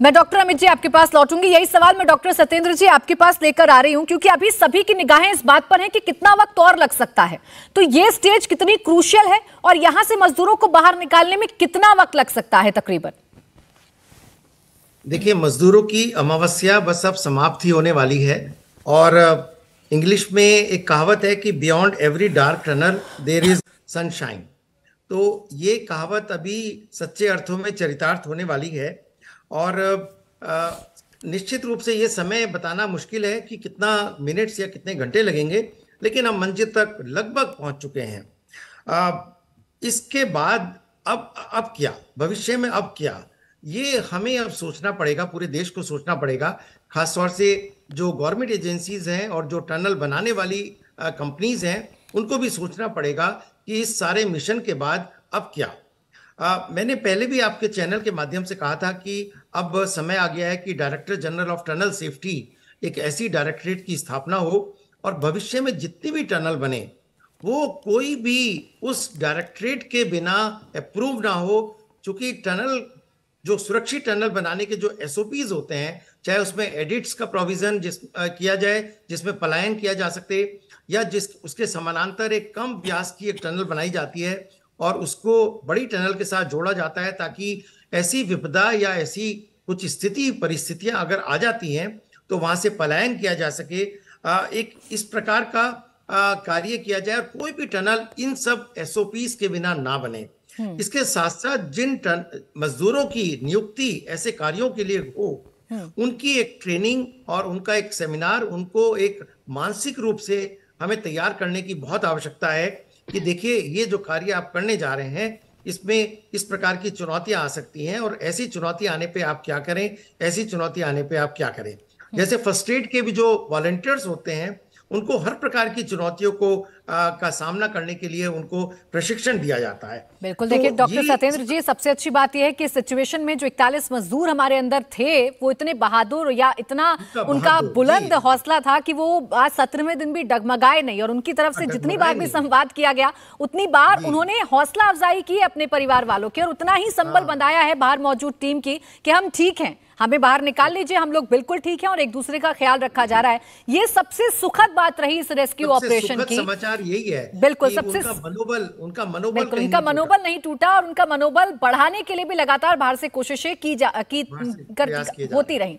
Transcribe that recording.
मैं डॉक्टर अमित जी आपके पास लौटूंगी। यही सवाल मैं डॉक्टर सत्येंद्र जी आपके पास लेकर आ रही हूं, क्योंकि अभी सभी की निगाहें इस बात पर हैं कि कितना वक्त और लग सकता है। तो ये स्टेज कितनी क्रूशियल है और यहां से मजदूरों को बाहर निकालने में कितना वक्त लग सकता है तकरीबन? देखिए, मजदूरों की अमावस्या बस अब समाप्त ही होने वाली है। और इंग्लिश में एक कहावत है कि beyond every dark tunnel there is sunshine. तो ये कहावत अभी सच्चे अर्थों में चरितार्थ होने वाली है। और निश्चित रूप से ये समय बताना मुश्किल है कि कितना मिनट्स या कितने घंटे लगेंगे, लेकिन हम मंजिल तक लगभग पहुंच चुके हैं। इसके बाद अब क्या, भविष्य में अब क्या, ये हमें अब सोचना पड़ेगा, पूरे देश को सोचना पड़ेगा। खासतौर से जो गवर्नमेंट एजेंसीज हैं और जो टनल बनाने वाली कंपनीज हैं, उनको भी सोचना पड़ेगा कि इस सारे मिशन के बाद अब क्या। मैंने पहले भी आपके चैनल के माध्यम से कहा था कि अब समय आ गया है कि director general of tunnel safety एक ऐसी डायरेक्टरेट की स्थापना हो और भविष्य में जितनी भी टनल बने वो कोई भी उस डायरेक्टरेट के बिना अप्रूव ना हो। चूंकि टनल, जो सुरक्षित टनल बनाने के जो एसओपीज होते हैं, चाहे उसमें एडिट्स का प्रोविजन किया जाए जिसमें पलायन किया जा सके, या उसके समानांतर एक कम व्यास की एक टनल बनाई जाती है और उसको बड़ी टनल के साथ जोड़ा जाता है, ताकि ऐसी विपदा या ऐसी कुछ परिस्थितियां अगर आ जाती हैं तो वहां से पलायन किया जा सके। एक इस प्रकार का कार्य किया जाए और कोई भी टनल इन सब एसओपीज के बिना ना बने। इसके साथ साथ जिन मजदूरों की नियुक्ति ऐसे कार्यों के लिए हो, उनकी एक ट्रेनिंग और उनका एक सेमिनार, उनको एक मानसिक रूप से हमें तैयार करने की बहुत आवश्यकता है कि देखिए, ये जो कार्य आप करने जा रहे हैं इसमें इस प्रकार की चुनौतियां आ सकती हैं और ऐसी चुनौतियां आने पे आप क्या करें, ऐसी चुनौतियां आने पे आप क्या करें। जैसे फर्स्ट एड के भी जो वॉलंटियर्स होते हैं, उनको हर प्रकार की चुनौतियों को का सामना करने के लिए उनको प्रशिक्षण दिया जाता है। बिल्कुल। देखिए डॉक्टर सत्येंद्र जी, सबसे अच्छी बात यह है कि सिचुएशन में जो 41 मजदूर हमारे अंदर थे, वो इतने बहादुर या इतना उनका बुलंद हौसला था कि वो आज 17वें दिन भी डगमगाए नहीं। और उनकी तरफ से जितनी बार भी संवाद किया गया उतनी बार उन्होंने हौसला अफजाई की अपने परिवार वालों की, और उतना ही संबल बंधाया है बाहर मौजूद टीम की कि हम ठीक हैं, हमें बाहर निकाल लीजिए, हम लोग बिल्कुल ठीक हैं और एक दूसरे का ख्याल रखा जा रहा है। ये सबसे सुखद बात रही इस रेस्क्यू ऑपरेशन की। समाचार यही है। बिल्कुल, सबसे उनका मनोबल नहीं टूटा और उनका मनोबल बढ़ाने के लिए भी लगातार बाहर से कोशिशें होती रही।